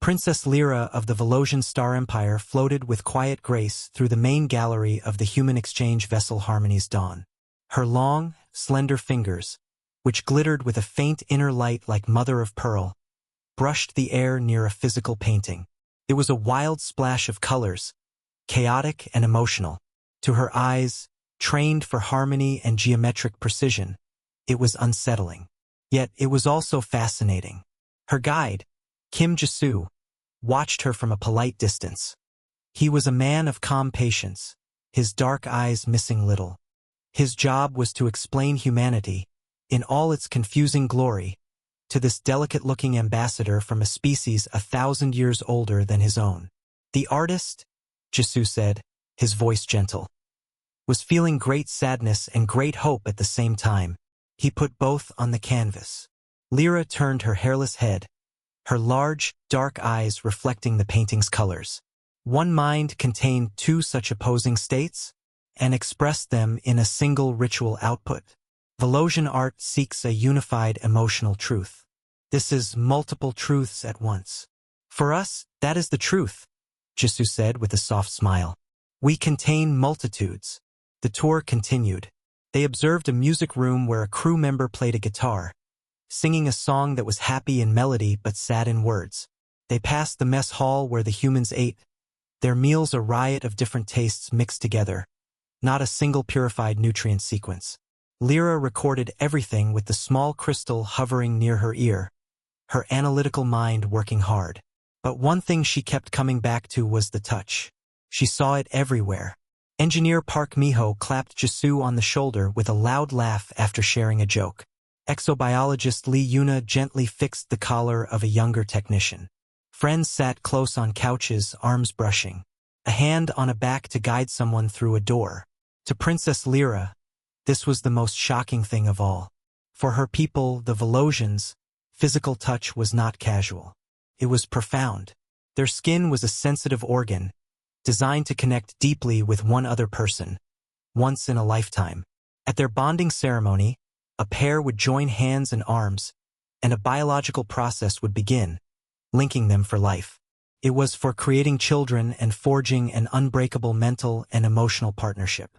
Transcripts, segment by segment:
Princess Lyra of the Velosian Star Empire floated with quiet grace through the main gallery of the human exchange vessel Harmony's Dawn. Her long, slender fingers, which glittered with a faint inner light like mother of pearl, brushed the air near a physical painting. It was a wild splash of colors, chaotic and emotional. To her eyes, trained for harmony and geometric precision, it was unsettling. Yet it was also fascinating. Her guide, Kim Jisoo, watched her from a polite distance. He was a man of calm patience, his dark eyes missing little. His job was to explain humanity, in all its confusing glory, to this delicate-looking ambassador from a species 1,000 years older than his own. The artist, Jisoo said, his voice gentle, was feeling great sadness and great hope at the same time. He put both on the canvas. Lyra turned her hairless head, her large, dark eyes reflecting the painting's colors. One mind contained two such opposing states, and expressed them in a single ritual output. Velosian art seeks a unified emotional truth. This is multiple truths at once. For us, that is the truth, Jisoo said with a soft smile. We contain multitudes. The tour continued. They observed a music room where a crew member played a guitar, singing a song that was happy in melody but sad in words. They passed the mess hall where the humans ate, their meals a riot of different tastes mixed together, not a single purified nutrient sequence. Lyra recorded everything with the small crystal hovering near her ear, her analytical mind working hard. But one thing she kept coming back to was the touch. She saw it everywhere. Engineer Park Miho clapped Jisoo on the shoulder with a loud laugh after sharing a joke. Exobiologist Lee Yuna gently fixed the collar of a younger technician. Friends sat close on couches, arms brushing, a hand on a back to guide someone through a door. To Princess Lyra, this was the most shocking thing of all. For her people, the Velosians, physical touch was not casual. It was profound. Their skin was a sensitive organ, designed to connect deeply with one other person, once in a lifetime. At their bonding ceremony, a pair would join hands and arms, and a biological process would begin, linking them for life. It was for creating children and forging an unbreakable mental and emotional partnership.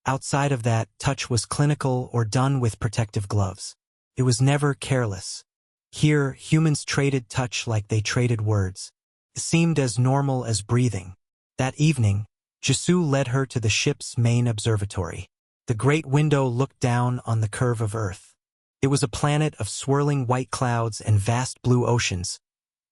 Outside of that, touch was clinical or done with protective gloves. It was never careless. Here, humans traded touch like they traded words. It seemed as normal as breathing. That evening, Jisoo led her to the ship's main observatory. The great window looked down on the curve of Earth. It was a planet of swirling white clouds and vast blue oceans,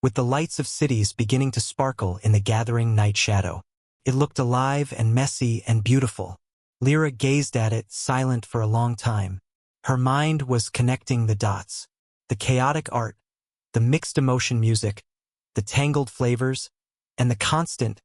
with the lights of cities beginning to sparkle in the gathering night shadow. It looked alive and messy and beautiful. Lyra gazed at it, silent for a long time. Her mind was connecting the dots. The chaotic art, the mixed emotion music, the tangled flavors, and the constant,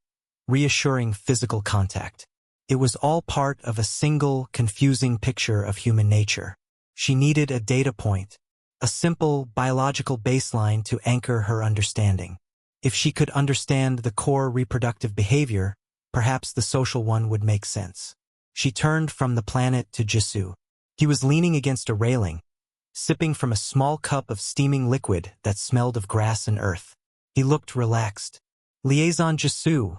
reassuring physical contact. It was all part of a single, confusing picture of human nature. She needed a data point, a simple, biological baseline to anchor her understanding. If she could understand the core reproductive behavior, perhaps the social one would make sense. She turned from the planet to Jisoo. He was leaning against a railing, sipping from a small cup of steaming liquid that smelled of grass and earth. He looked relaxed. "Liaison Jisoo,"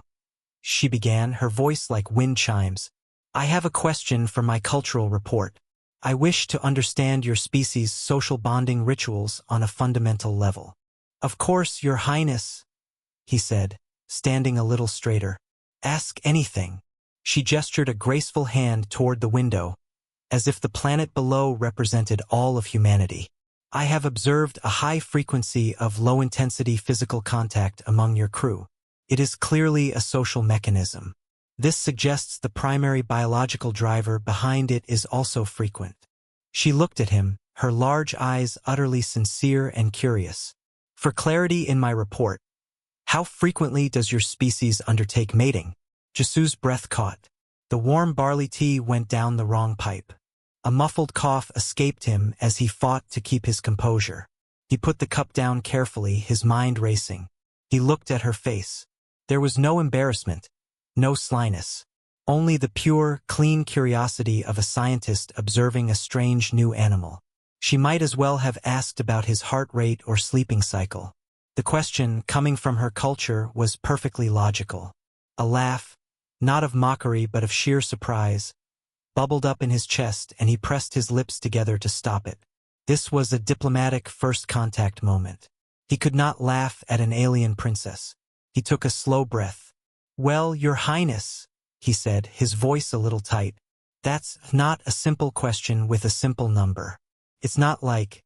she began, her voice like wind chimes. "I have a question for my cultural report. I wish to understand your species' social bonding rituals on a fundamental level." "Of course, Your Highness," he said, standing a little straighter. "Ask anything." She gestured a graceful hand toward the window, as if the planet below represented all of humanity. "I have observed a high frequency of low-intensity physical contact among your crew. It is clearly a social mechanism. This suggests the primary biological driver behind it is also frequent." She looked at him, her large eyes utterly sincere and curious. "For clarity in my report, how frequently does your species undertake mating?" Jisoo's breath caught. The warm barley tea went down the wrong pipe. A muffled cough escaped him as he fought to keep his composure. He put the cup down carefully, his mind racing. He looked at her face. There was no embarrassment, no slyness. Only the pure, clean curiosity of a scientist observing a strange new animal. She might as well have asked about his heart rate or sleeping cycle. The question, coming from her culture, was perfectly logical. A laugh, not of mockery but of sheer surprise, bubbled up in his chest, and he pressed his lips together to stop it. This was a diplomatic first contact moment. He could not laugh at an alien princess. He took a slow breath. "Well, Your Highness," he said, his voice a little tight, "that's not a simple question with a simple number. It's not like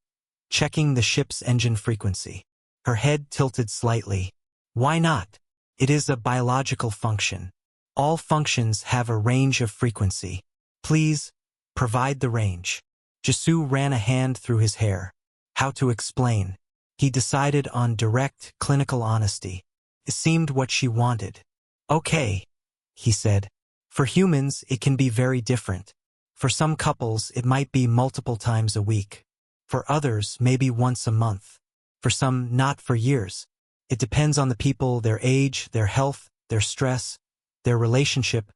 checking the ship's engine frequency." Her head tilted slightly. "Why not? It is a biological function. All functions have a range of frequency. Please, provide the range." Jisoo ran a hand through his hair. How to explain? He decided on direct, clinical honesty. It seemed what she wanted. "Okay," he said. "For humans, it can be very different. For some couples, it might be multiple times a week. For others, maybe once a month. For some, not for years. It depends on the people, their age, their health, their stress, their relationship,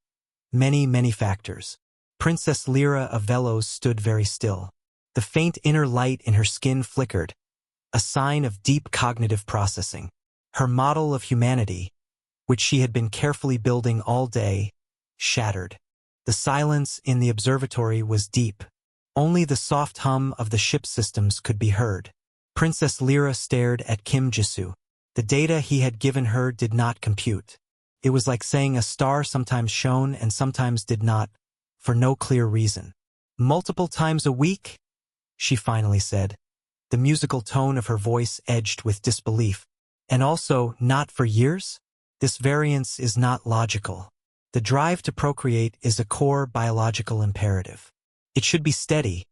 many, many factors." Princess Lyra of Velos stood very still. The faint inner light in her skin flickered, a sign of deep cognitive processing. Her model of humanity, which she had been carefully building all day, shattered. The silence in the observatory was deep. Only the soft hum of the ship systems could be heard. Princess Lyra stared at Kim Jisoo. The data he had given her did not compute. It was like saying a star sometimes shone and sometimes did not, for no clear reason. "Multiple times a week?" she finally said. The musical tone of her voice edged with disbelief. "And also not for years? This variance is not logical. The drive to procreate is a core biological imperative. It should be steady,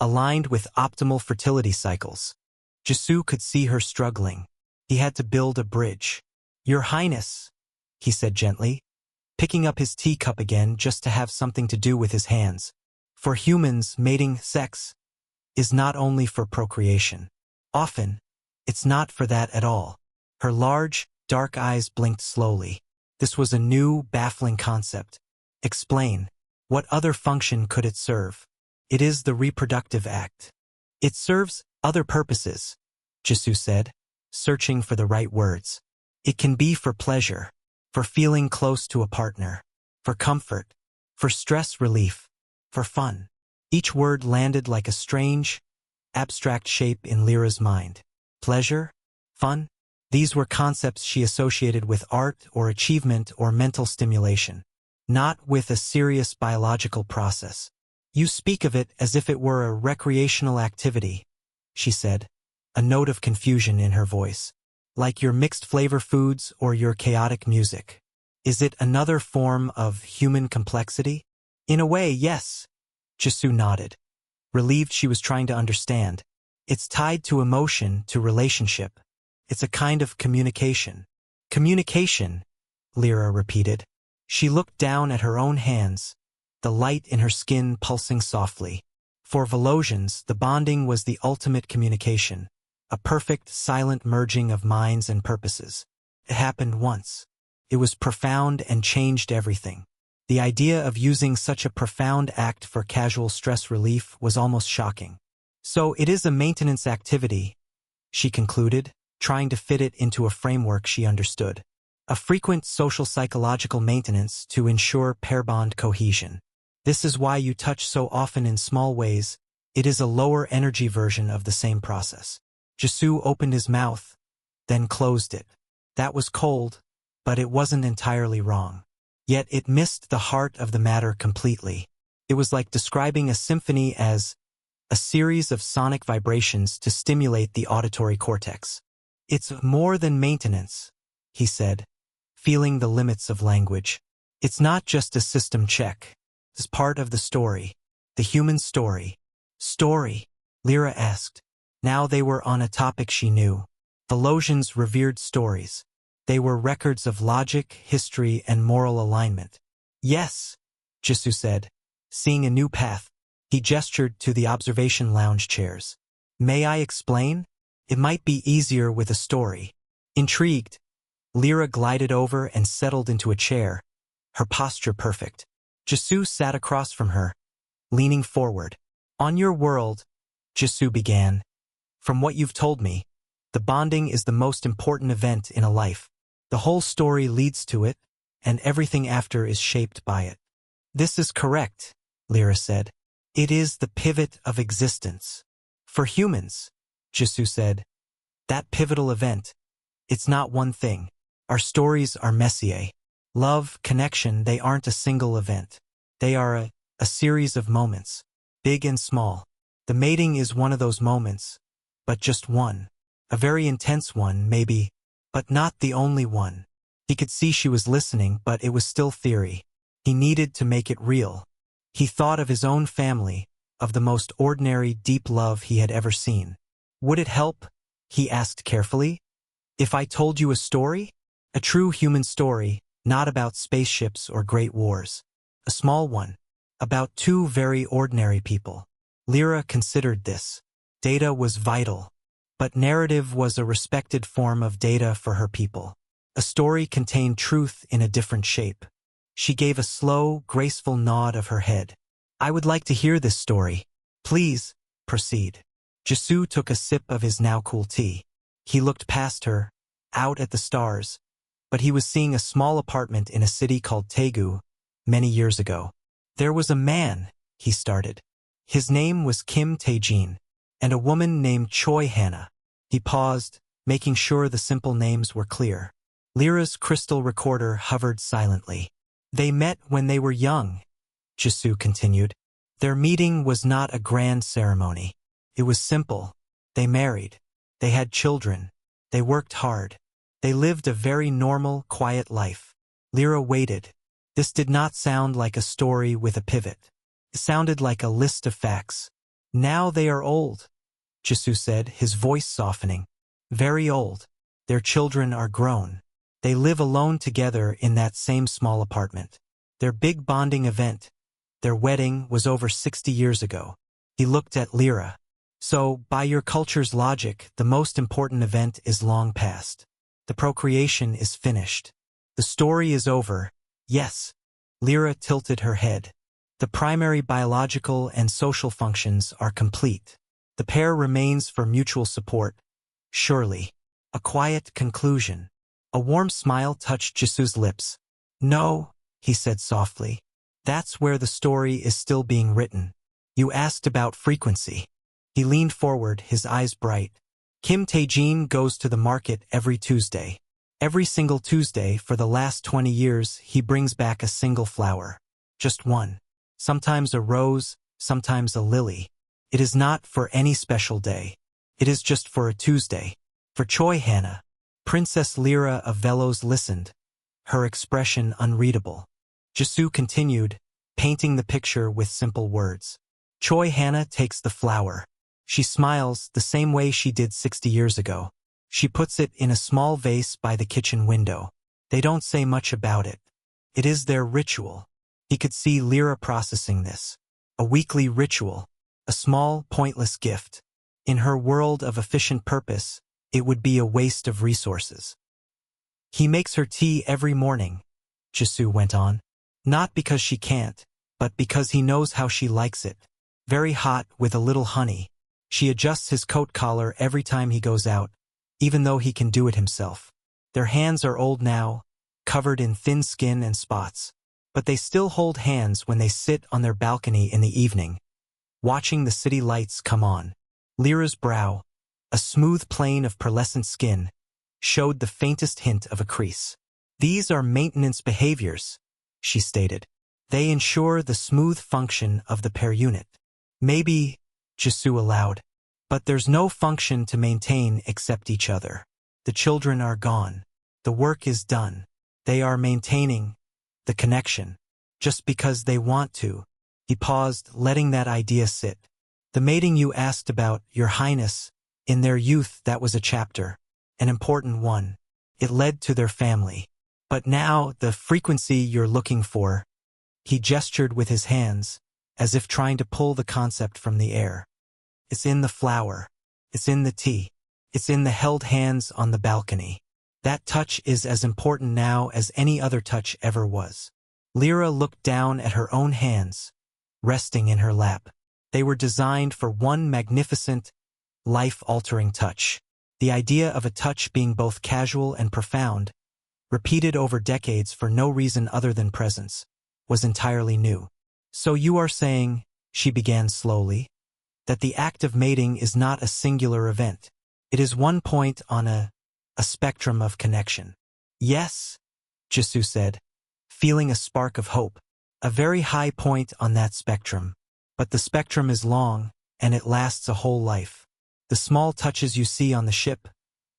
aligned with optimal fertility cycles." Jisoo could see her struggling. He had to build a bridge. "Your Highness," he said gently, picking up his teacup again just to have something to do with his hands. "For humans, mating, sex, is not only for procreation. Often, it's not for that at all." Her large, dark eyes blinked slowly. This was a new, baffling concept. "Explain. What other function could it serve?" "It is the reproductive act." "It serves other purposes," Jisoo said, searching for the right words. "It can be for pleasure, for feeling close to a partner, for comfort, for stress relief, for fun." Each word landed like a strange, abstract shape in Lyra's mind. Pleasure? Fun? These were concepts she associated with art or achievement or mental stimulation, not with a serious biological process. "You speak of it as if it were a recreational activity," she said, a note of confusion in her voice. "Like your mixed flavor foods or your chaotic music. Is it another form of human complexity?" "In a way, yes." Jisoo nodded, relieved she was trying to understand. "It's tied to emotion, to relationship. It's a kind of communication." "Communication," Lyra repeated. She looked down at her own hands, the light in her skin pulsing softly. For Velosians, the bonding was the ultimate communication, a perfect, silent merging of minds and purposes. It happened once. It was profound and changed everything. The idea of using such a profound act for casual stress relief was almost shocking. "So it is a maintenance activity," she concluded, trying to fit it into a framework she understood. "A frequent social psychological maintenance to ensure pair bond cohesion. This is why you touch so often in small ways. It is a lower energy version of the same process." Jisoo opened his mouth, then closed it. That was cold, but it wasn't entirely wrong. Yet it missed the heart of the matter completely. It was like describing a symphony as a series of sonic vibrations to stimulate the auditory cortex. "It's more than maintenance," he said, feeling the limits of language. "It's not just a system check. It's part of the story. The human story." "Story?" Lyra asked. Now they were on a topic she knew. Velosians revered stories. They were records of logic, history, and moral alignment. "Yes," Jisoo said, seeing a new path. He gestured to the observation lounge chairs. "May I explain? It might be easier with a story." Intrigued, Lyra glided over and settled into a chair, her posture perfect. Jisoo sat across from her, leaning forward. "On your world," Jisoo began, "from what you've told me, The bonding is the most important event in a life. The whole story leads to it, and everything after is shaped by it. This is correct, Lyra said. It is the pivot of existence. For humans, Jisoo said, that pivotal event, it's not one thing. Our stories are messier. Love, connection, they aren't a single event. They are a series of moments, big and small. The mating is one of those moments, but just one. A very intense one, maybe, but not the only one. He could see she was listening, but it was still theory. He needed to make it real. He thought of his own family, of the most ordinary, deep love he had ever seen. Would it help? He asked carefully. If I told you a story? A true human story, not about spaceships or great wars. A small one. About two very ordinary people. Lyra considered this. Data was vital. But narrative was a respected form of data for her people. A story contained truth in a different shape. She gave a slow, graceful nod of her head. I would like to hear this story. Please, proceed. Jisoo took a sip of his now cool tea. He looked past her, out at the stars, but he was seeing a small apartment in a city called Daegu, many years ago. There was a man, he started. His name was Kim Tae-jin, and a woman named Choi Hannah. He paused, making sure the simple names were clear. Lyra's crystal recorder hovered silently. They met when they were young, Jisoo continued. Their meeting was not a grand ceremony. It was simple. They married. They had children. They worked hard. They lived a very normal, quiet life. Lyra waited. This did not sound like a story with a pivot. It sounded like a list of facts. Now they are old, Jisoo said, his voice softening. Very old. Their children are grown. They live alone together in that same small apartment. Their big bonding event, their wedding, was over 60 years ago. He looked at Lyra. So, by your culture's logic, the most important event is long past. The procreation is finished. The story is over. Yes. Lyra tilted her head. The primary biological and social functions are complete. The pair remains for mutual support. Surely. A quiet conclusion. A warm smile touched Jisoo's lips. No, he said softly. That's where the story is still being written. You asked about frequency. He leaned forward, his eyes bright. Kim Tae-jin goes to the market every Tuesday. Every single Tuesday for the last 20 years, he brings back a single flower. Just one. Sometimes a rose, sometimes a lily. It is not for any special day. It is just for a Tuesday. For Choi Hannah. Princess Lyra of Velos listened, her expression unreadable. Jisoo continued, painting the picture with simple words. Choi Hannah takes the flower. She smiles the same way she did 60 years ago. She puts it in a small vase by the kitchen window. They don't say much about it. It is their ritual. He could see Lyra processing this. A weekly ritual. A small, pointless gift. In her world of efficient purpose, it would be a waste of resources. He makes her tea every morning, Jisoo went on. Not because she can't, but because he knows how she likes it. Very hot with a little honey. She adjusts his coat collar every time he goes out, even though he can do it himself. Their hands are old now, covered in thin skin and spots, but they still hold hands when they sit on their balcony in the evening, watching the city lights come on. Lyra's brow, a smooth plane of pearlescent skin, showed the faintest hint of a crease. These are maintenance behaviors, she stated. They ensure the smooth function of the pair unit. Maybe, Jisoo allowed, but there's no function to maintain except each other. The children are gone. The work is done. They are maintaining the connection, just because they want to. He paused, letting that idea sit. The mating you asked about, Your Highness, in their youth that was a chapter, an important one. It led to their family. But now, the frequency you're looking for, he gestured with his hands, as if trying to pull the concept from the air. It's in the flower. It's in the tea. It's in the held hands on the balcony. That touch is as important now as any other touch ever was. Lyra looked down at her own hands, resting in her lap. They were designed for one magnificent, life-altering touch. The idea of a touch being both casual and profound, repeated over decades for no reason other than presence, was entirely new. "So you are saying," she began slowly, "that the act of mating is not a singular event. It is one point on a spectrum of connection." "Yes," Jisoo said, feeling a spark of hope. "A very high point on that spectrum. But the spectrum is long, and it lasts a whole life. The small touches you see on the ship,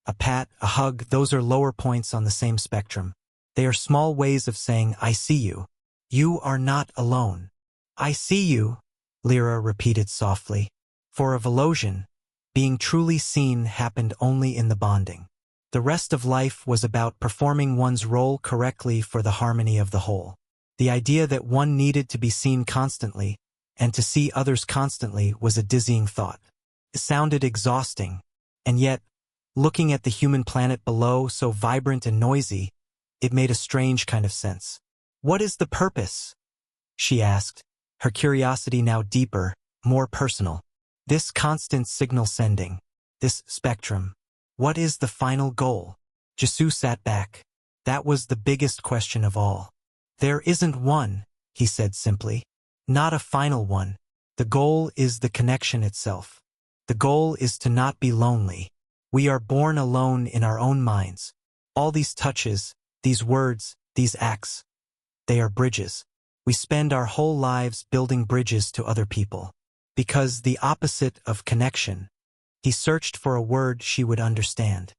a pat, a hug, those are lower points on the same spectrum. They are small ways of saying, 'I see you. You are not alone.'" "I see you," Lyra repeated softly. For a Volosian, being truly seen happened only in the bonding. The rest of life was about performing one's role correctly for the harmony of the whole. The idea that one needed to be seen constantly, and to see others constantly, was a dizzying thought. It sounded exhausting, and yet, looking at the human planet below, so vibrant and noisy, it made a strange kind of sense. "What is the purpose?" she asked, her curiosity now deeper, more personal. "This constant signal sending, this spectrum, what is the final goal?" Jisoo sat back. That was the biggest question of all. "There isn't one," he said simply. "Not a final one. The goal is the connection itself. The goal is to not be lonely. We are born alone in our own minds. All these touches, these words, these acts, they are bridges. We spend our whole lives building bridges to other people. Because the opposite of connection," he searched for a word she would understand.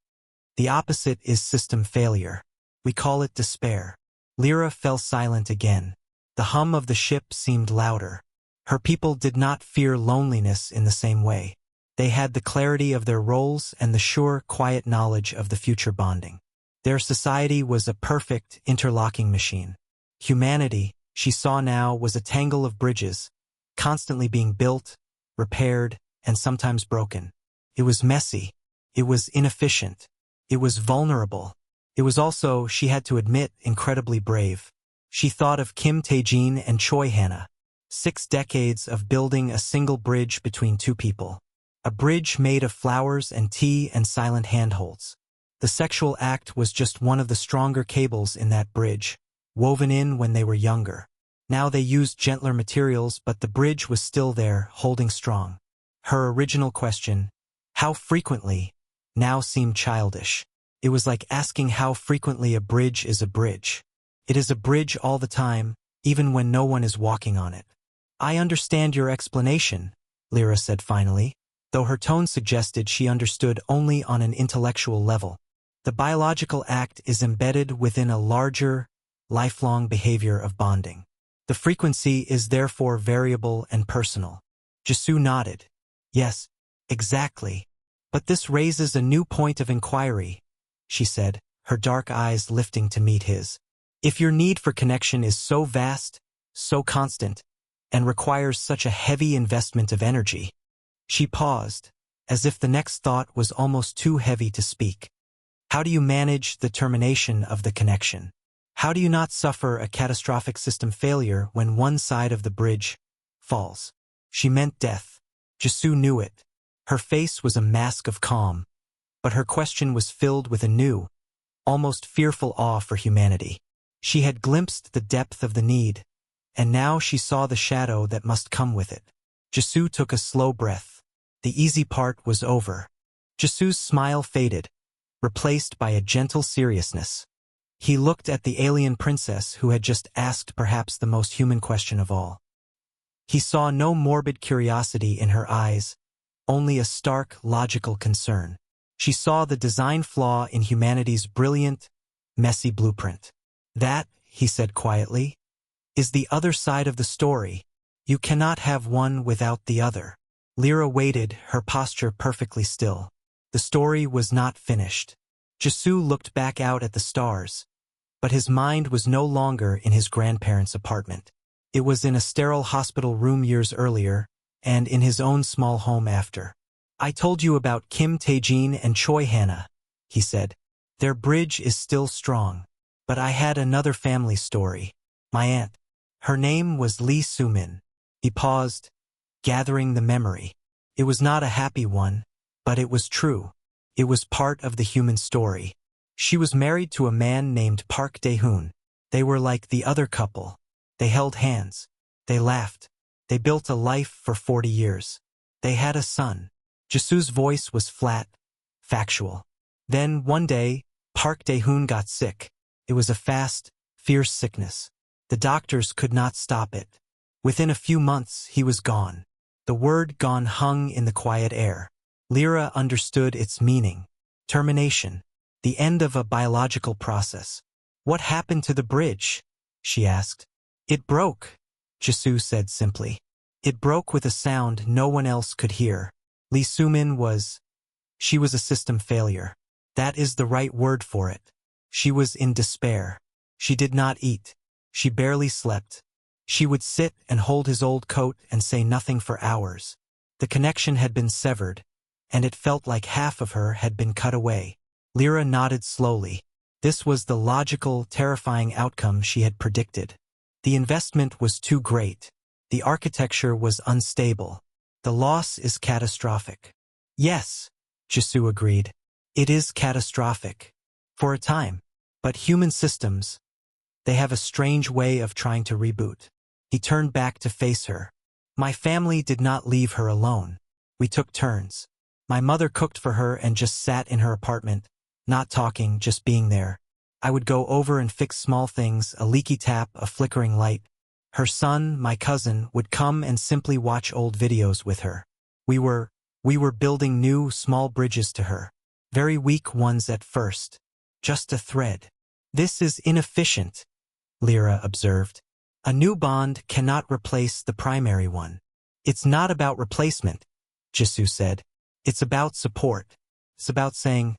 "The opposite is system failure. We call it despair." Lyra fell silent again. The hum of the ship seemed louder. Her people did not fear loneliness in the same way. They had the clarity of their roles and the sure, quiet knowledge of the future bonding. Their society was a perfect, interlocking machine. Humanity, she saw now, was a tangle of bridges, constantly being built, repaired, and sometimes broken. It was messy. It was inefficient. It was vulnerable. It was also, she had to admit, incredibly brave. She thought of Kim Tae-jin and Choi Hannah. 6 decades of building a single bridge between two people. A bridge made of flowers and tea and silent handholds. The sexual act was just one of the stronger cables in that bridge, woven in when they were younger. Now they used gentler materials, but the bridge was still there, holding strong. Her original question, "How frequently?" now seemed childish. It was like asking how frequently a bridge is a bridge. It is a bridge all the time, even when no one is walking on it. "I understand your explanation," Lyra said finally, though her tone suggested she understood only on an intellectual level. "The biological act is embedded within a larger, lifelong behavior of bonding. The frequency is therefore variable and personal." Jisoo nodded. "Yes, exactly. But this raises a new point of inquiry," she said, her dark eyes lifting to meet his. "If your need for connection is so vast, so constant, and requires such a heavy investment of energy." She paused, as if the next thought was almost too heavy to speak. "How do you manage the termination of the connection? How do you not suffer a catastrophic system failure when one side of the bridge falls?" She meant death. Jisoo knew it. Her face was a mask of calm, but her question was filled with a new, almost fearful awe for humanity. She had glimpsed the depth of the need, and now she saw the shadow that must come with it. Jisoo took a slow breath. The easy part was over. Jisoo's smile faded, replaced by a gentle seriousness. He looked at the alien princess who had just asked perhaps the most human question of all. He saw no morbid curiosity in her eyes, only a stark, logical concern. She saw the design flaw in humanity's brilliant, messy blueprint. "That," he said quietly, "is the other side of the story. You cannot have one without the other." Lyra waited, her posture perfectly still. The story was not finished. Jisoo looked back out at the stars, but his mind was no longer in his grandparents' apartment. It was in a sterile hospital room years earlier, and in his own small home after. "I told you about Kim Tae-jin and Choi Hannah," he said. "Their bridge is still strong. But I had another family story. My aunt. Her name was Lee Soo-min." He paused, gathering the memory. It was not a happy one, but it was true. It was part of the human story. She was married to a man named Park Dae-hoon. They were like the other couple. They held hands. They laughed. They built a life for 40 years. They had a son. Jisu's voice was flat, factual. Then, one day, Park Dae-hoon got sick. It was a fast, fierce sickness. The doctors could not stop it. Within a few months, he was gone. The word gone hung in the quiet air. Lyra understood its meaning. Termination. The end of a biological process. What happened to the bridge? She asked. It broke, Jisu said simply. It broke with a sound no one else could hear. Lee Soo-min was... She was a system failure. That is the right word for it. She was in despair. She did not eat. She barely slept. She would sit and hold his old coat and say nothing for hours. The connection had been severed, and it felt like half of her had been cut away. Lyra nodded slowly. This was the logical, terrifying outcome she had predicted. The investment was too great. The architecture was unstable. The loss is catastrophic. Yes, Jisu agreed. It is catastrophic. For a time. But human systems, they have a strange way of trying to reboot. He turned back to face her. My family did not leave her alone. We took turns. My mother cooked for her and just sat in her apartment, not talking, just being there. I would go over and fix small things, a leaky tap, a flickering light. Her son, my cousin, would come and simply watch old videos with her. We were building new, small bridges to her. Very weak ones at first. Just a thread. This is inefficient, Lyra observed. A new bond cannot replace the primary one. It's not about replacement, Jisu said. It's about support. It's about saying,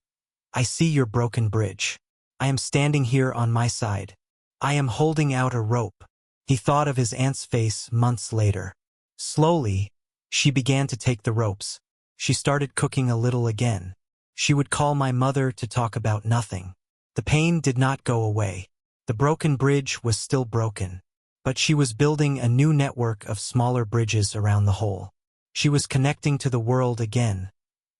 I see your broken bridge. I am standing here on my side. I am holding out a rope. He thought of his aunt's face months later. Slowly, she began to take the ropes. She started cooking a little again. She would call my mother to talk about nothing. The pain did not go away. The broken bridge was still broken. But she was building a new network of smaller bridges around the whole. She was connecting to the world again.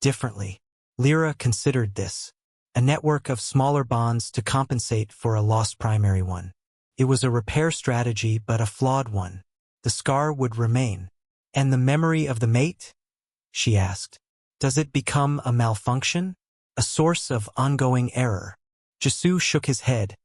Differently. Lyra considered this. A network of smaller bonds to compensate for a lost primary one. It was a repair strategy, but a flawed one. The scar would remain. And the memory of the mate? She asked. Does it become a malfunction? A source of ongoing error? Jisu shook his head,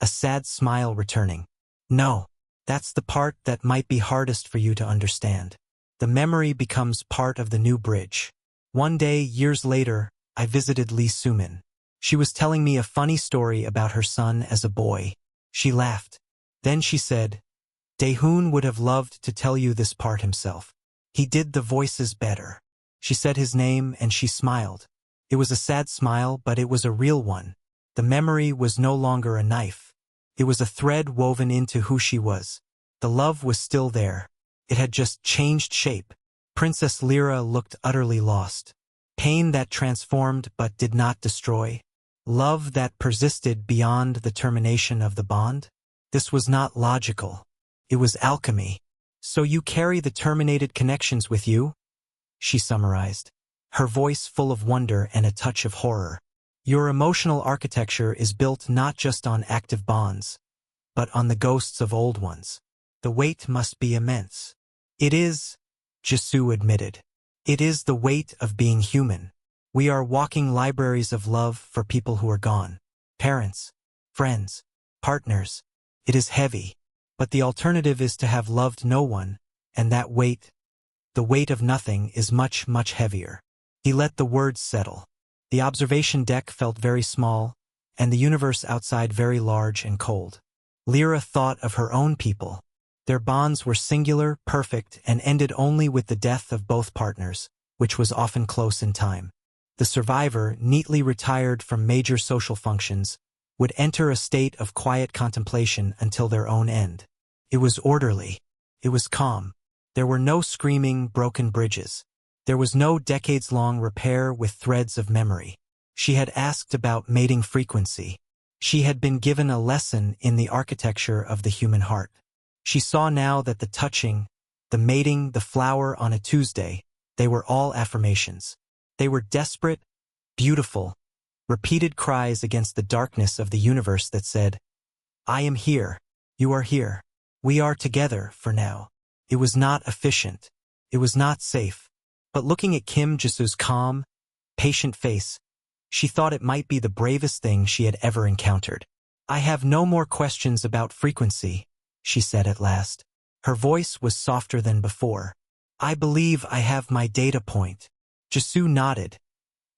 a sad smile returning. No. That's the part that might be hardest for you to understand. The memory becomes part of the new bridge. One day, years later, I visited Lee Soo-min. She was telling me a funny story about her son as a boy. She laughed. Then she said, Dae-hoon would have loved to tell you this part himself. He did the voices better. She said his name and she smiled. It was a sad smile, but it was a real one. The memory was no longer a knife. It was a thread woven into who she was. The love was still there. It had just changed shape. Princess Lyra looked utterly lost. Pain that transformed but did not destroy. Love that persisted beyond the termination of the bond. This was not logical. It was alchemy. So you carry the terminated connections with you? She summarized, her voice full of wonder and a touch of horror. Your emotional architecture is built not just on active bonds, but on the ghosts of old ones. The weight must be immense. It is, Jisu admitted. It is the weight of being human. We are walking libraries of love for people who are gone. Parents, friends, partners. It is heavy. But the alternative is to have loved no one, and that weight, the weight of nothing, is much, much heavier. He let the words settle. The observation deck felt very small, and the universe outside very large and cold. Lyra thought of her own people. Their bonds were singular, perfect, and ended only with the death of both partners, which was often close in time. The survivor, neatly retired from major social functions, would enter a state of quiet contemplation until their own end. It was orderly. It was calm. There were no screaming, broken bridges. There was no decades-long repair with threads of memory. She had asked about mating frequency. She had been given a lesson in the architecture of the human heart. She saw now that the touching, the mating, the flower on a Tuesday, they were all affirmations. They were desperate, beautiful, repeated cries against the darkness of the universe that said, I am here, you are here, we are together for now. It was not efficient. It was not safe. But looking at Kim Jisu's calm, patient face, she thought it might be the bravest thing she had ever encountered. I have no more questions about frequency, she said at last. Her voice was softer than before. I believe I have my data point. Jisu nodded,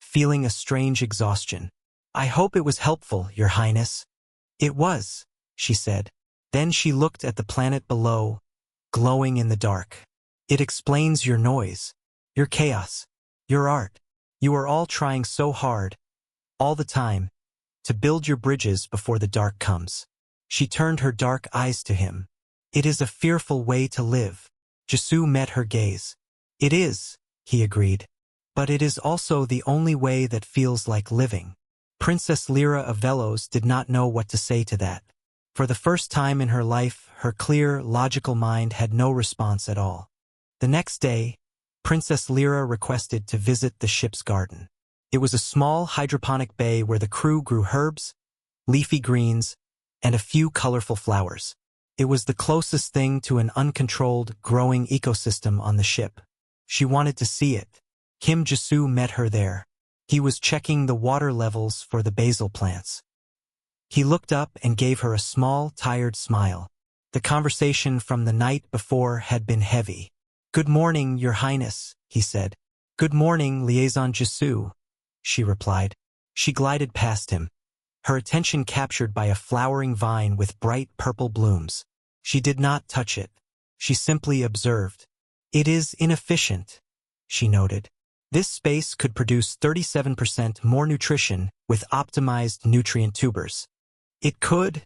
feeling a strange exhaustion. I hope it was helpful, Your Highness. It was, she said. Then she looked at the planet below, glowing in the dark. It explains your noise, your chaos, your art. You are all trying so hard, all the time, to build your bridges before the dark comes. She turned her dark eyes to him. It is a fearful way to live. Jisu met her gaze. It is, he agreed. But it is also the only way that feels like living. Princess Lyra of Velos did not know what to say to that. For the first time in her life, her clear, logical mind had no response at all. The next day, Princess Lyra requested to visit the ship's garden. It was a small hydroponic bay where the crew grew herbs, leafy greens, and a few colorful flowers. It was the closest thing to an uncontrolled, growing ecosystem on the ship. She wanted to see it. Kim Jisu met her there. He was checking the water levels for the basil plants. He looked up and gave her a small, tired smile. The conversation from the night before had been heavy. Good morning, Your Highness, he said. Good morning, Liaison Jisu, she replied. She glided past him, her attention captured by a flowering vine with bright purple blooms. She did not touch it. She simply observed. It is inefficient, she noted. This space could produce 37% more nutrition with optimized nutrient tubers. It could,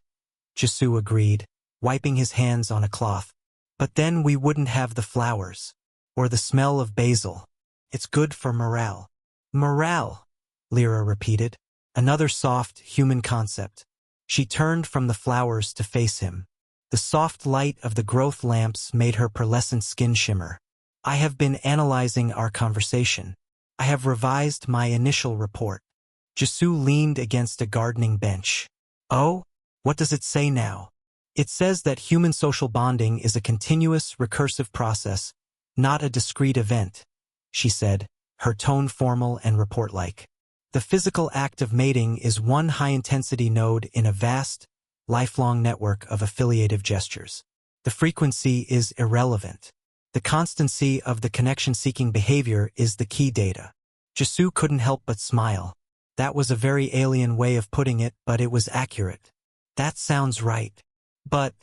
Jisu agreed, wiping his hands on a cloth. But then we wouldn't have the flowers, or the smell of basil. It's good for morale. Morale, Lyra repeated, another soft, human concept. She turned from the flowers to face him. The soft light of the growth lamps made her pearlescent skin shimmer. I have been analyzing our conversation. I have revised my initial report. Jisu leaned against a gardening bench. Oh, what does it say now? It says that human social bonding is a continuous, recursive process, not a discrete event, she said, her tone formal and report-like. The physical act of mating is one high-intensity node in a vast, lifelong network of affiliative gestures. The frequency is irrelevant. The constancy of the connection-seeking behavior is the key data. Jisu couldn't help but smile. That was a very alien way of putting it, but it was accurate. That sounds right. But,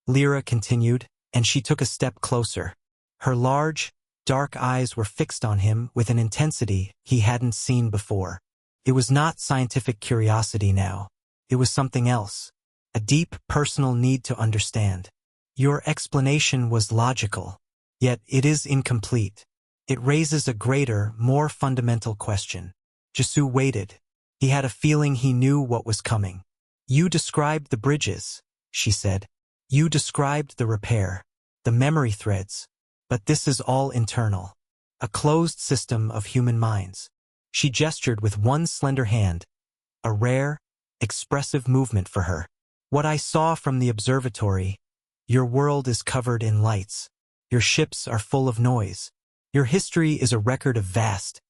Lyra continued, and she took a step closer. Her large, dark eyes were fixed on him with an intensity he hadn't seen before. It was not scientific curiosity now. It was something else. A deep, personal need to understand. Your explanation was logical, yet it is incomplete. It raises a greater, more fundamental question. Jisu waited. He had a feeling he knew what was coming. You described the bridges, she said. You described the repair, the memory threads. But this is all internal. A closed system of human minds. She gestured with one slender hand, a rare, expressive movement for her. What I saw from the observatory, your world is covered in lights. Your ships are full of noise. Your history is a record of vast,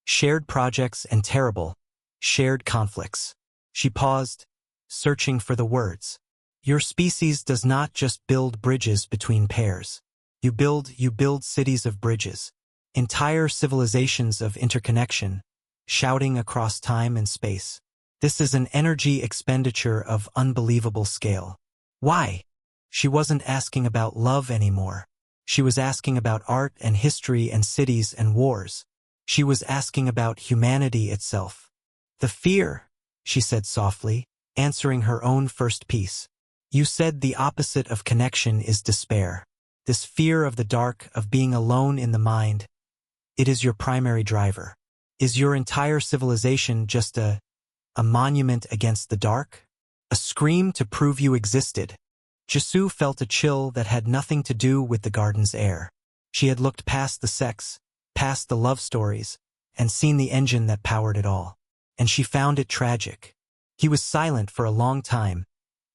shared projects and terrible, shared conflicts. She paused, searching for the words. Your species does not just build bridges between pairs. You build cities of bridges, entire civilizations of interconnection, shouting across time and space. This is an energy expenditure of unbelievable scale. Why? She wasn't asking about love anymore. She was asking about art and history and cities and wars. She was asking about humanity itself. The fear, she said softly, answering her own first piece. You said the opposite of connection is despair. This fear of the dark, of being alone in the mind, it is your primary driver. Is your entire civilization just a monument against the dark? A scream to prove you existed? Jisu felt a chill that had nothing to do with the garden's air. She had looked past the sex, past the love stories, and seen the engine that powered it all. and she found it tragic. He was silent for a long time,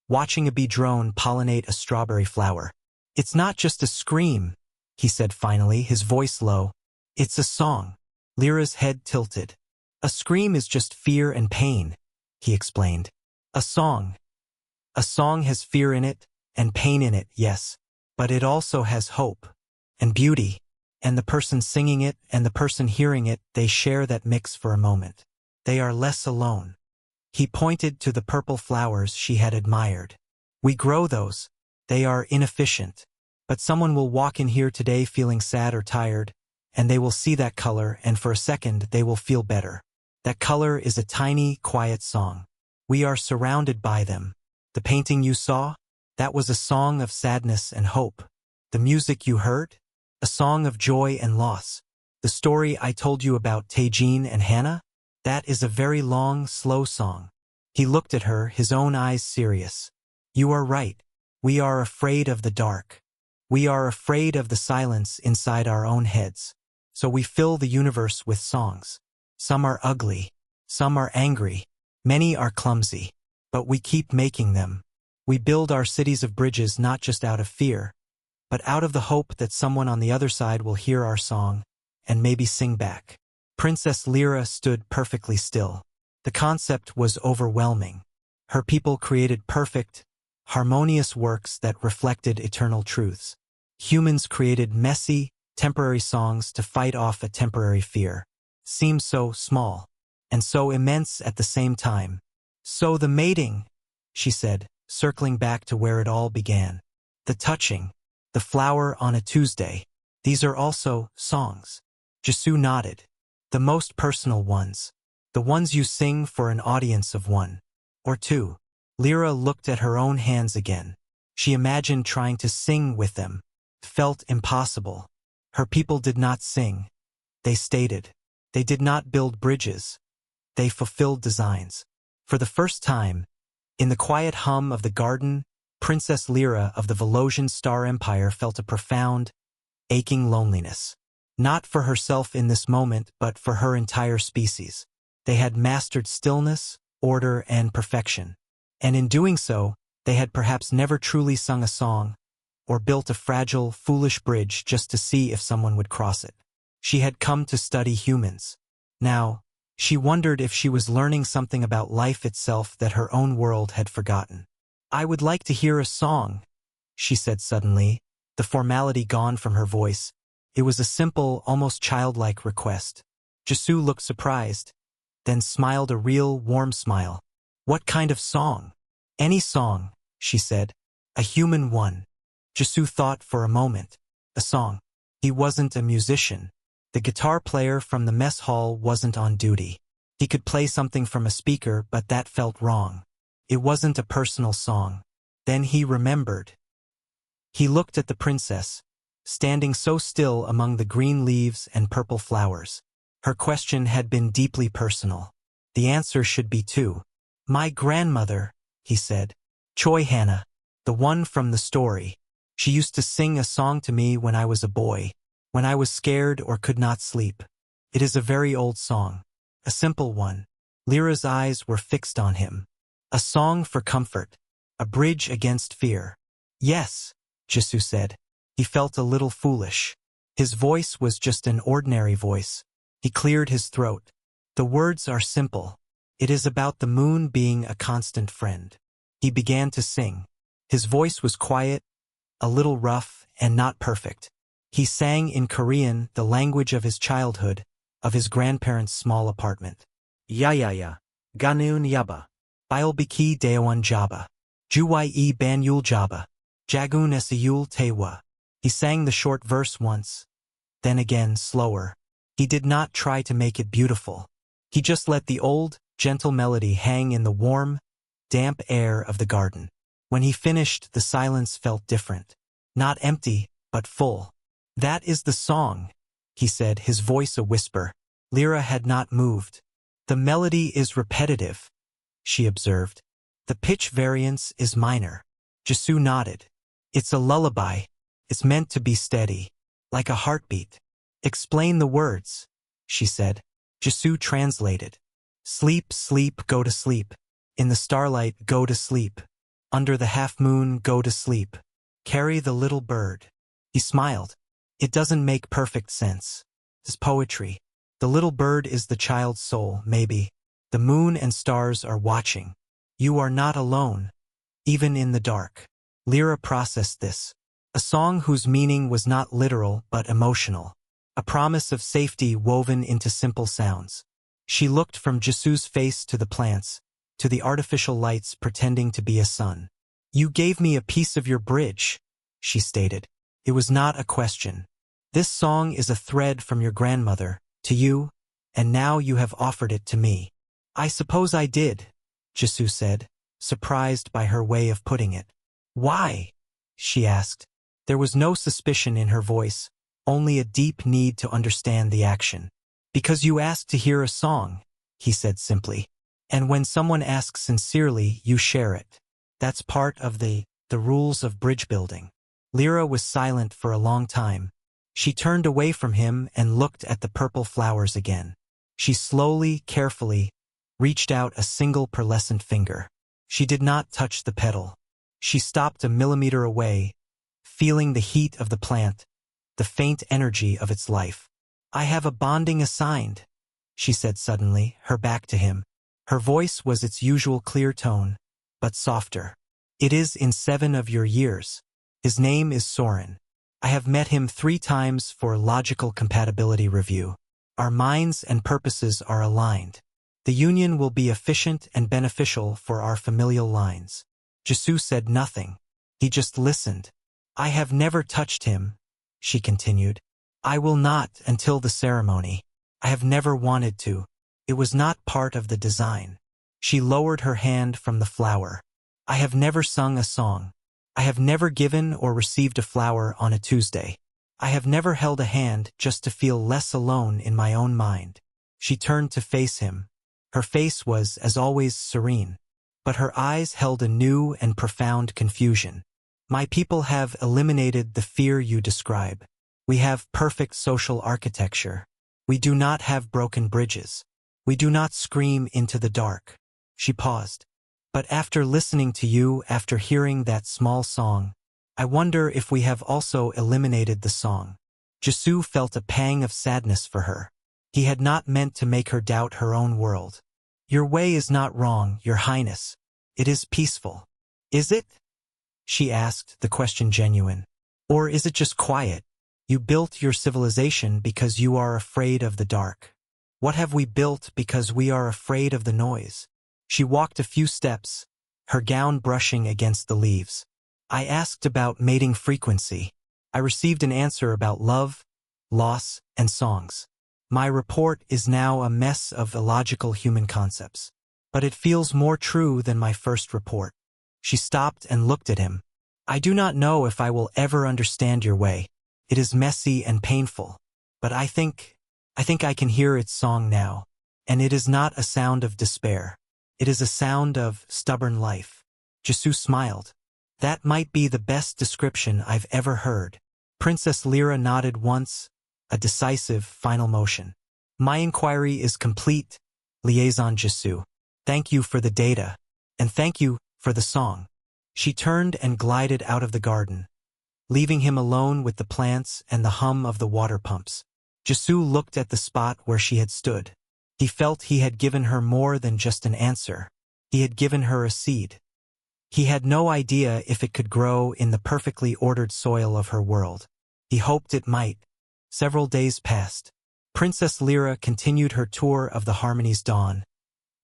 watching a bee drone pollinate a strawberry flower. "It's not just a scream," he said finally, his voice low. "It's a song." Lyra's head tilted. "A scream is just fear and pain," he explained. "A song. A song has fear in it, and pain in it, yes. But it also has hope. And beauty. And the person singing it and the person hearing it, they share that mix for a moment. They are less alone." He pointed to the purple flowers she had admired. "We grow those. They are inefficient. But someone will walk in here today feeling sad or tired, and they will see that color, and for a second they will feel better. That color is a tiny, quiet song. We are surrounded by them. The painting you saw? That was a song of sadness and hope. The music you heard? A song of joy and loss. The story I told you about Tajin and Hannah? That is a very long, slow song." He looked at her, his own eyes serious. "You are right. We are afraid of the dark. We are afraid of the silence inside our own heads. So we fill the universe with songs. Some are ugly. Some are angry. Many are clumsy. But we keep making them. We build our cities of bridges not just out of fear, but out of the hope that someone on the other side will hear our song and maybe sing back." Princess Lyra stood perfectly still. The concept was overwhelming. Her people created perfect, harmonious works that reflected eternal truths. Humans created messy, temporary songs to fight off a temporary fear. Seemed so small, and so immense at the same time. "So the mating," she said, circling back to where it all began. "The touching, the flower on a Tuesday. These are also songs." Jesu nodded. "The most personal ones. The ones you sing for an audience of one. Or two." Lyra looked at her own hands again. She imagined trying to sing with them. Felt impossible. Her people did not sing. They stated. They did not build bridges. They fulfilled designs. For the first time, in the quiet hum of the garden, Princess Lyra of the Velosian Star Empire felt a profound, aching loneliness. Not for herself in this moment, but for her entire species. They had mastered stillness, order, and perfection. And in doing so, they had perhaps never truly sung a song, or built a fragile, foolish bridge just to see if someone would cross it. She had come to study humans. Now, she wondered if she was learning something about life itself that her own world had forgotten. "I would like to hear a song," she said suddenly, the formality gone from her voice. It was a simple, almost childlike request. Jesu looked surprised, then smiled a real, warm smile. "What kind of song?" "Any song," she said. "A human one." Jesu thought for a moment. A song. He wasn't a musician. The guitar player from the mess hall wasn't on duty. He could play something from a speaker, but that felt wrong. It wasn't a personal song. Then he remembered. He looked at the princess, standing so still among the green leaves and purple flowers. Her question had been deeply personal. The answer should be too. "My grandmother," he said. "Choi Hannah, the one from the story. She used to sing a song to me when I was a boy, when I was scared or could not sleep. It is a very old song. A simple one." Lyra's eyes were fixed on him. "A song for comfort. A bridge against fear." "Yes," Jesu said. He felt a little foolish. His voice was just an ordinary voice. He cleared his throat. "The words are simple. It is about the moon being a constant friend." He began to sing. His voice was quiet, a little rough, and not perfect. He sang in Korean, the language of his childhood, of his grandparents' small apartment. "Yayaya, ganeun yaba. Bilbiki deowan jaba. Juye banyul jaba. Jagun esayul tewa." He sang the short verse once, then again slower. He did not try to make it beautiful. He just let the old, gentle melody hang in the warm, damp air of the garden. When he finished, the silence felt different. Not empty, but full. "That is the song," he said, his voice a whisper. Lyra had not moved. "The melody is repetitive," she observed. "The pitch variance is minor." Jesu nodded. "It's a lullaby. It's meant to be steady, like a heartbeat." "Explain the words," she said. Jesu translated. Sleep, sleep, go to sleep. In the starlight, go to sleep. Under the half-moon, go to sleep. Carry the little bird. He smiled. It doesn't make perfect sense. It's poetry. The little bird is the child's soul, maybe. The moon and stars are watching. You are not alone, even in the dark. Lyra processed this. A song whose meaning was not literal but emotional. A promise of safety woven into simple sounds. She looked from Jisu's face to the plants, to the artificial lights pretending to be a sun. You gave me a piece of your bridge, she stated. It was not a question. This song is a thread from your grandmother, to you, and now you have offered it to me. I suppose I did, Jisu said, surprised by her way of putting it. Why? She asked. There was no suspicion in her voice, only a deep need to understand the action. Because you asked to hear a song, he said simply. And when someone asks sincerely, you share it. That's part of the rules of bridge building. Lyra was silent for a long time. She turned away from him and looked at the purple flowers again. She slowly, carefully, reached out a single pearlescent finger. She did not touch the petal. She stopped a millimeter away, feeling the heat of the plant, the faint energy of its life. I have a bonding assigned, she said suddenly, her back to him. Her voice was its usual clear tone, but softer. It is in 7 of your years. His name is Soren. I have met him 3 times for logical compatibility review. Our minds and purposes are aligned. The union will be efficient and beneficial for our familial lines. Jisu said nothing. He just listened. I have never touched him, she continued. I will not until the ceremony. I have never wanted to. It was not part of the design. She lowered her hand from the flower. I have never sung a song. I have never given or received a flower on a Tuesday. I have never held a hand just to feel less alone in my own mind. She turned to face him. Her face was, as always, serene, but her eyes held a new and profound confusion. My people have eliminated the fear you describe. We have perfect social architecture. We do not have broken bridges. We do not scream into the dark. She paused. But after listening to you, after hearing that small song, I wonder if we have also eliminated the song. Jisu felt a pang of sadness for her. He had not meant to make her doubt her own world. Your way is not wrong, Your Highness. It is peaceful. Is it? She asked, the question genuine. Or is it just quiet? You built your civilization because you are afraid of the dark. What have we built because we are afraid of the noise? She walked a few steps, her gown brushing against the leaves. I asked about mating frequency. I received an answer about love, loss, and songs. My report is now a mess of illogical human concepts. But it feels more true than my first report. She stopped and looked at him. I do not know if I will ever understand your way. It is messy and painful. But I think I can hear its song now. And it is not a sound of despair. It is a sound of stubborn life. Jisu smiled. That might be the best description I've ever heard. Princess Lyra nodded once, a decisive final motion. My inquiry is complete, Liaison Jisu. Thank you for the data, and thank you for the song. She turned and glided out of the garden, leaving him alone with the plants and the hum of the water pumps. Jisu looked at the spot where she had stood. He felt he had given her more than just an answer. He had given her a seed. He had no idea if it could grow in the perfectly ordered soil of her world. He hoped it might. Several days passed. Princess Lyra continued her tour of the Harmony's dawn,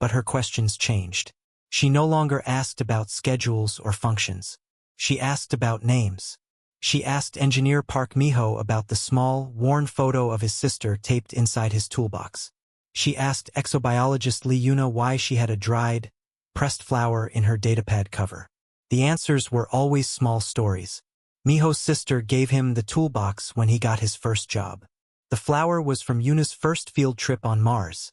but her questions changed. She no longer asked about schedules or functions. She asked about names. She asked Engineer Park Miho about the small, worn photo of his sister taped inside his toolbox. She asked exobiologist Lee Yuna why she had a dried, pressed flower in her datapad cover. The answers were always small stories. Miho's sister gave him the toolbox when he got his first job. The flower was from Yuna's first field trip on Mars,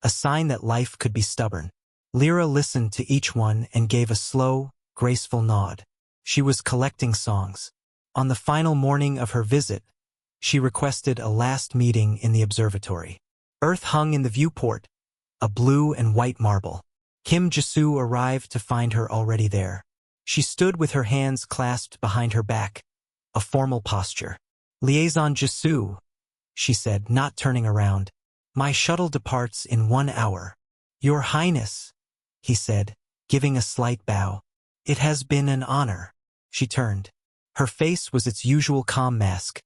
a sign that life could be stubborn. Lyra listened to each one and gave a slow, graceful nod. She was collecting songs. On the final morning of her visit, she requested a last meeting in the observatory. Earth hung in the viewport, a blue and white marble. Kim Jisoo arrived to find her already there. She stood with her hands clasped behind her back, a formal posture. "Liaison Jisoo," she said, not turning around. "My shuttle departs in 1 hour." "Your Highness," he said, giving a slight bow. "It has been an honor." She turned. Her face was its usual calm mask,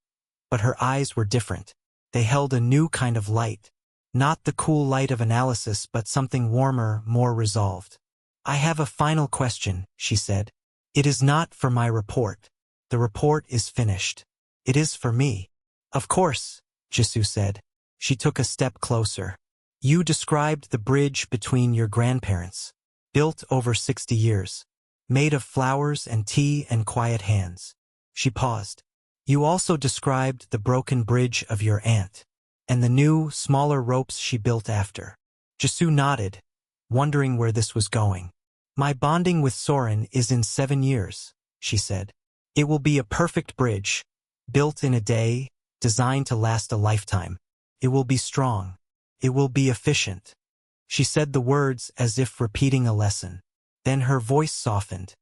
but her eyes were different. They held a new kind of light. Not the cool light of analysis, but something warmer, more resolved. "I have a final question," she said. "It is not for my report. The report is finished. It is for me." "Of course," Jisoo said. She took a step closer. "You described the bridge between your grandparents, built over 60 years, made of flowers and tea and quiet hands." She paused. "You also described the broken bridge of your aunt, and the new, smaller ropes she built after." Jisoo nodded, wondering where this was going. "My bonding with Soren is in 7 years," she said. "It will be a perfect bridge, built in a day, designed to last a lifetime. It will be strong. It will be efficient." She said the words as if repeating a lesson. Then her voice softened.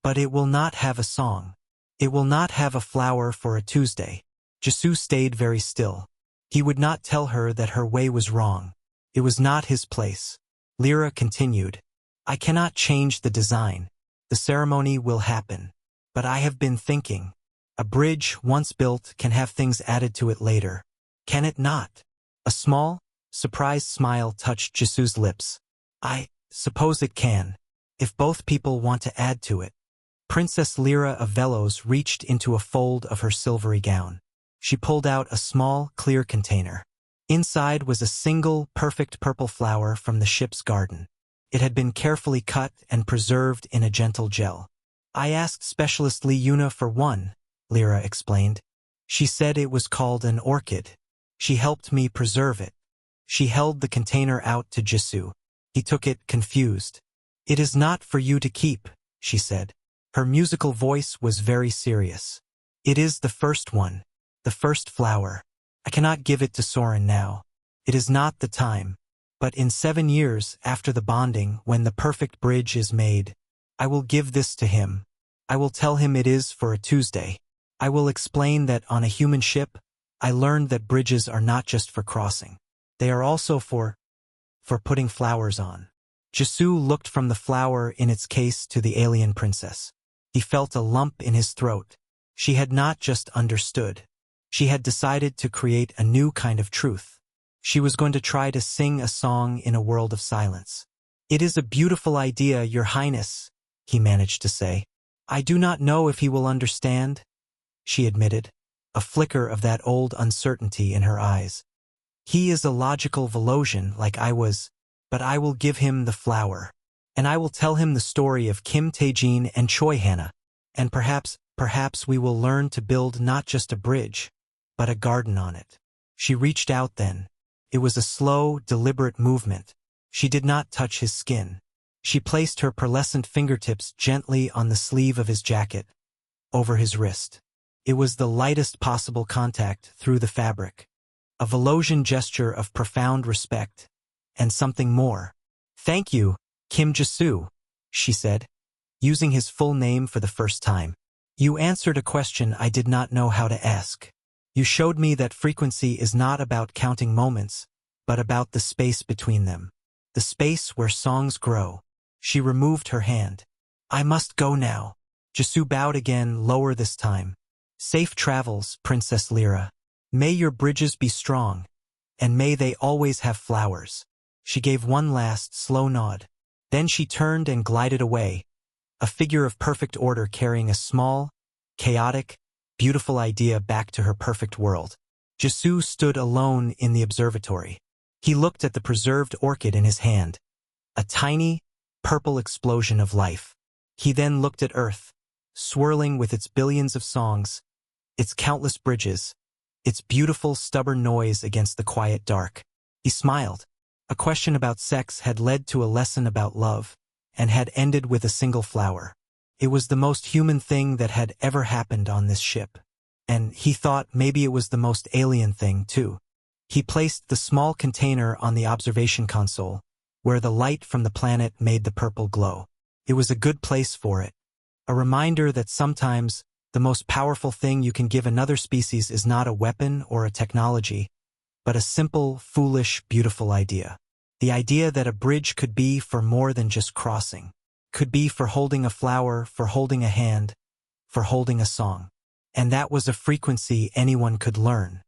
"But it will not have a song. It will not have a flower for a Tuesday." Jisoo stayed very still. He would not tell her that her way was wrong. It was not his place. Lyra continued, "I cannot change the design. The ceremony will happen. But I have been thinking. A bridge, once built, can have things added to it later. Can it not?" A small, surprised smile touched Jisoo's lips. "I suppose it can, if both people want to add to it." Princess Lyra of Velos reached into a fold of her silvery gown. She pulled out a small, clear container. Inside was a single, perfect purple flower from the ship's garden. It had been carefully cut and preserved in a gentle gel. "I asked Specialist Lee Yuna for one," Lyra explained. "She said it was called an orchid. She helped me preserve it." She held the container out to Jisoo. He took it, confused. "It is not for you to keep," she said. Her musical voice was very serious. "It is the first one, the first flower. I cannot give it to Soren now. It is not the time. But in 7 years, after the bonding, when the perfect bridge is made, I will give this to him. I will tell him it is for a Tuesday. I will explain that on a human ship, I learned that bridges are not just for crossing. They are also for putting flowers on." Jisoo looked from the flower in its case to the alien princess. He felt a lump in his throat. She had not just understood. She had decided to create a new kind of truth. She was going to try to sing a song in a world of silence. "It is a beautiful idea, Your Highness," he managed to say. "I do not know if he will understand," she admitted, a flicker of that old uncertainty in her eyes. "He is a logical Velosian like I was, but I will give him the flower. And I will tell him the story of Kim Tae-jin and Choi Hannah. And perhaps we will learn to build not just a bridge, but a garden on it." She reached out then. It was a slow, deliberate movement. She did not touch his skin. She placed her pearlescent fingertips gently on the sleeve of his jacket, over his wrist. It was the lightest possible contact through the fabric. A Velosian gesture of profound respect, and something more. "Thank you, Kim Jisoo," she said, using his full name for the first time. "You answered a question I did not know how to ask. You showed me that frequency is not about counting moments, but about the space between them. The space where songs grow." She removed her hand. "I must go now." Jisoo bowed again, lower this time. "Safe travels, Princess Lyra. May your bridges be strong, and may they always have flowers." She gave one last, slow nod. Then she turned and glided away, a figure of perfect order carrying a small, chaotic, beautiful idea back to her perfect world. Jisoo stood alone in the observatory. He looked at the preserved orchid in his hand, a tiny, purple explosion of life. He then looked at Earth, swirling with its billions of songs, its countless bridges, its beautiful, stubborn noise against the quiet dark. He smiled. A question about sex had led to a lesson about love, and had ended with a single flower. It was the most human thing that had ever happened on this ship. And he thought maybe it was the most alien thing, too. He placed the small container on the observation console, where the light from the planet made the purple glow. It was a good place for it. A reminder that sometimes the most powerful thing you can give another species is not a weapon or a technology, but a simple, foolish, beautiful idea. The idea that a bridge could be for more than just crossing. Could be for holding a flower, for holding a hand, for holding a song. And that was a frequency anyone could learn.